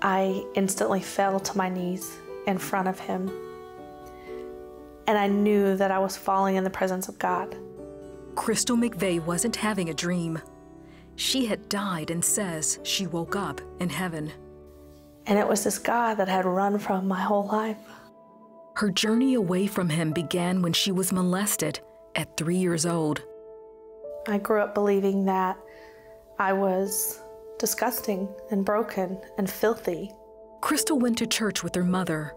I instantly fell to my knees in front of him. And I knew that I was falling in the presence of God. Crystal McVea wasn't having a dream. She had died and says she woke up in heaven. And it was this God that I had run from my whole life. Her journey away from him began when she was molested at 3 years old. I grew up believing that I was disgusting and broken and filthy. Crystal went to church with her mother.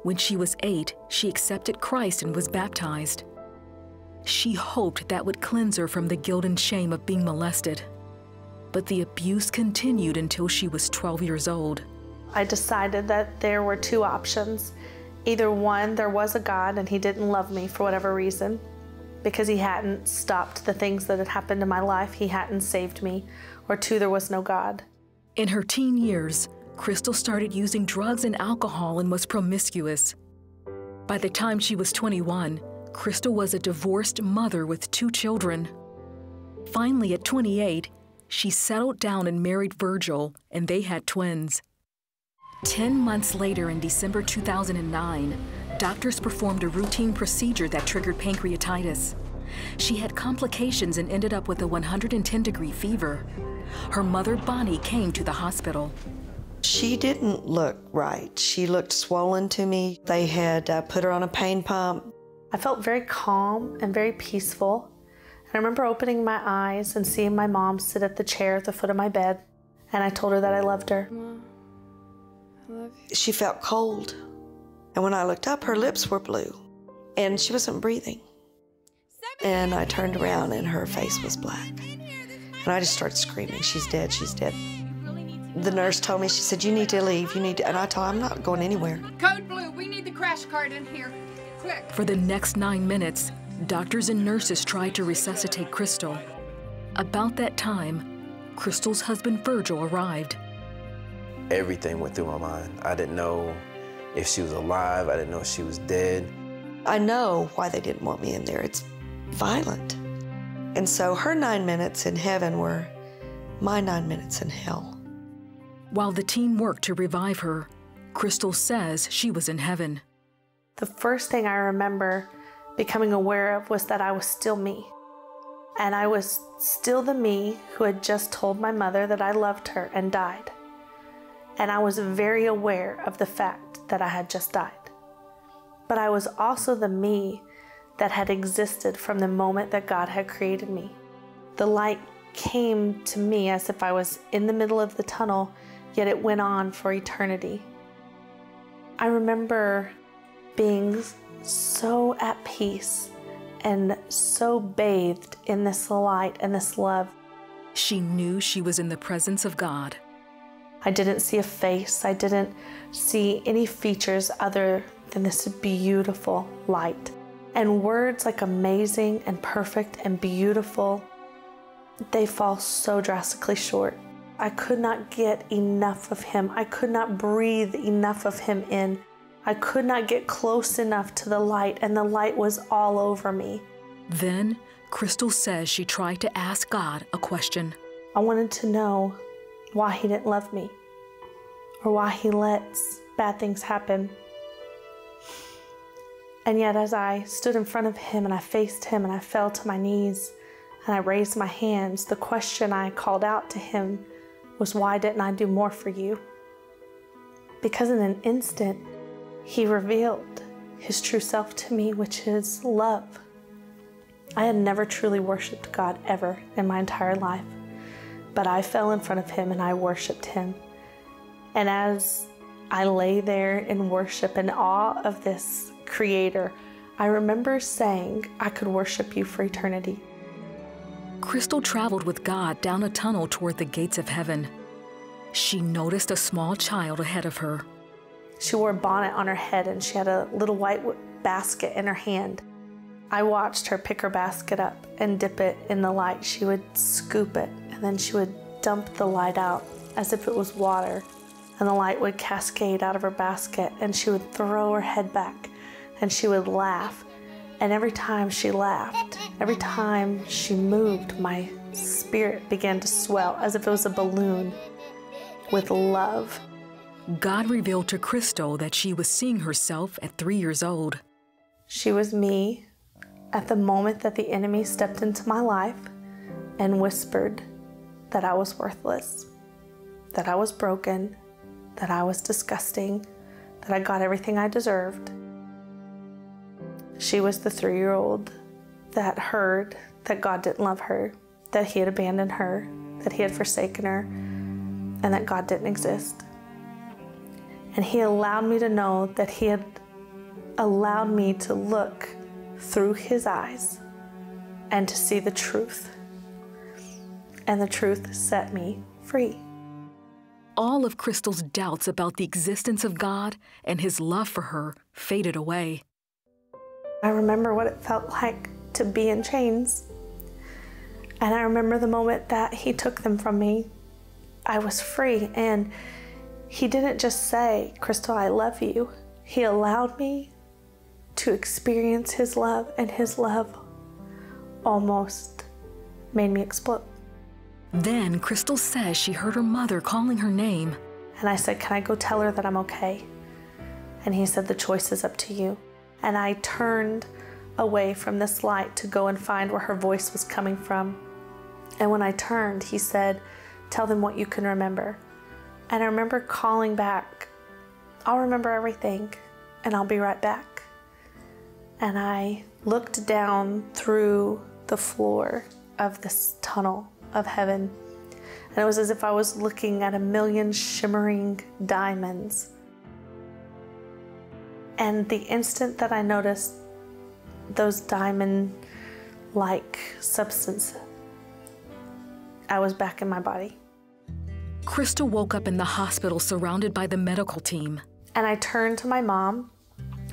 When she was 8, she accepted Christ and was baptized. She hoped that would cleanse her from the guilt and shame of being molested. But the abuse continued until she was 12 years old. I decided that there were two options. Either one, there was a God and he didn't love me for whatever reason, because he hadn't stopped the things that had happened in my life, he hadn't saved me, or two, there was no God. In her teen years, Crystal started using drugs and alcohol and was promiscuous. By the time she was 21, Crystal was a divorced mother with 2 children. Finally, at 28, she settled down and married Virgil, and they had twins. 10 months later, in December 2009, doctors performed a routine procedure that triggered pancreatitis. She had complications and ended up with a 110-degree fever. Her mother, Bonnie, came to the hospital. She didn't look right. She looked swollen to me. They had put her on a pain pump. I felt very calm and very peaceful. And I remember opening my eyes and seeing my mom sit at the chair at the foot of my bed. And I told her that I loved her. Mom, I love you. She felt cold. And when I looked up, her lips were blue. And she wasn't breathing. And I turned around and her face was black. And I just started screaming, she's dead, she's dead. The nurse told me, she said, you need to leave, you need to, and I told her, I'm not going anywhere. Code blue, we need the crash cart in here, quick. For the next 9 minutes, doctors and nurses tried to resuscitate Crystal. About that time, Crystal's husband Virgil arrived. Everything went through my mind. I didn't know if she was alive, I didn't know if she was dead. I know why they didn't want me in there. It's violent. And so her 9 minutes in heaven were my 9 minutes in hell. While the team worked to revive her, Crystal says she was in heaven. The first thing I remember becoming aware of was that I was still me. And I was still the me who had just told my mother that I loved her and died. And I was very aware of the fact that I had just died. But I was also the me that had existed from the moment that God had created me. The light came to me as if I was in the middle of the tunnel, yet it went on for eternity. I remember being so at peace and so bathed in this light and this love. She knew she was in the presence of God. I didn't see a face. I didn't see any features other than this beautiful light. And words like amazing and perfect and beautiful, they fall so drastically short. I could not get enough of him. I could not breathe enough of him in. I could not get close enough to the light, and the light was all over me. Then, Crystal says she tried to ask God a question. I wanted to know why he didn't love me, or why he lets bad things happen. And yet as I stood in front of him and I faced him and I fell to my knees and I raised my hands, the question I called out to him was, why didn't I do more for you? Because in an instant, he revealed his true self to me, which is love. I had never truly worshiped God ever in my entire life, but I fell in front of him and I worshiped him. And as I lay there in worship and awe of this Creator, I remember saying, I could worship you for eternity. Crystal traveled with God down a tunnel toward the gates of heaven. She noticed a small child ahead of her. She wore a bonnet on her head and she had a little white basket in her hand. I watched her pick her basket up and dip it in the light. She would scoop it and then she would dump the light out as if it was water, and the light would cascade out of her basket, and she would throw her head back and she would laugh. And every time she laughed, every time she moved, my spirit began to swell as if it was a balloon with love. God revealed to Crystal that she was seeing herself at 3 years old. She was me at the moment that the enemy stepped into my life and whispered that I was worthless, that I was broken, that I was disgusting, that I got everything I deserved. She was the 3-year-old that heard that God didn't love her, that He had abandoned her, that He had forsaken her, and that God didn't exist. And He allowed me to know that He had allowed me to look through His eyes and to see the truth. And the truth set me free. All of Crystal's doubts about the existence of God and His love for her faded away. I remember what it felt like to be in chains. And I remember the moment that He took them from me. I was free, and He didn't just say, "Crystal, I love you." He allowed me to experience His love, and His love almost made me explode. Then Crystal says she heard her mother calling her name. And I said, "Can I go tell her that I'm okay?" And He said, "The choice is up to you." And I turned away from this light to go and find where her voice was coming from. And when I turned, He said, "Tell them what you can remember." And I remember calling back, "I'll remember everything, and I'll be right back." And I looked down through the floor of this tunnel of heaven, and it was as if I was looking at 1,000,000 shimmering diamonds. And the instant that I noticed those diamond-like substance, I was back in my body. Crystal woke up in the hospital surrounded by the medical team. And I turned to my mom,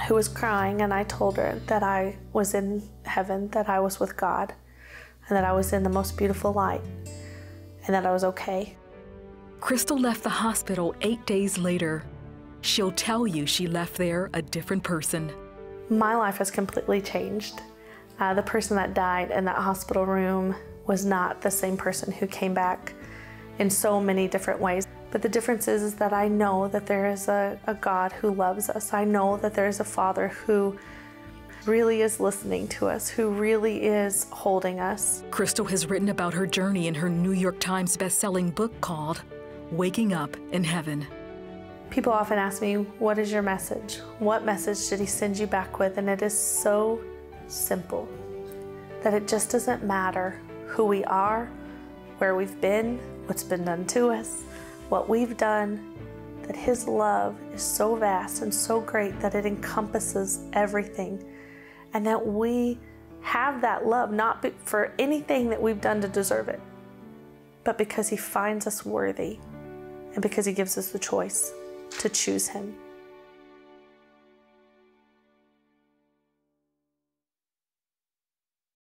who was crying, and I told her that I was in heaven, that I was with God, and that I was in the most beautiful light, and that I was okay. Crystal left the hospital 8 days later. She'll tell you she left there a different person. My life has completely changed. The person that died in that hospital room was not the same person who came back in so many different ways. But the difference is that I know that there is a God who loves us. I know that there is a Father who really is listening to us, who really is holding us. Crystal has written about her journey in her New York Times best-selling book called Waking Up in Heaven. People often ask me, "What is your message? What message did He send you back with?" And it is so simple, that it just doesn't matter who we are, where we've been, what's been done to us, what we've done, that His love is so vast and so great that it encompasses everything, and that we have that love not for anything that we've done to deserve it, but because He finds us worthy and because He gives us the choice to choose Him.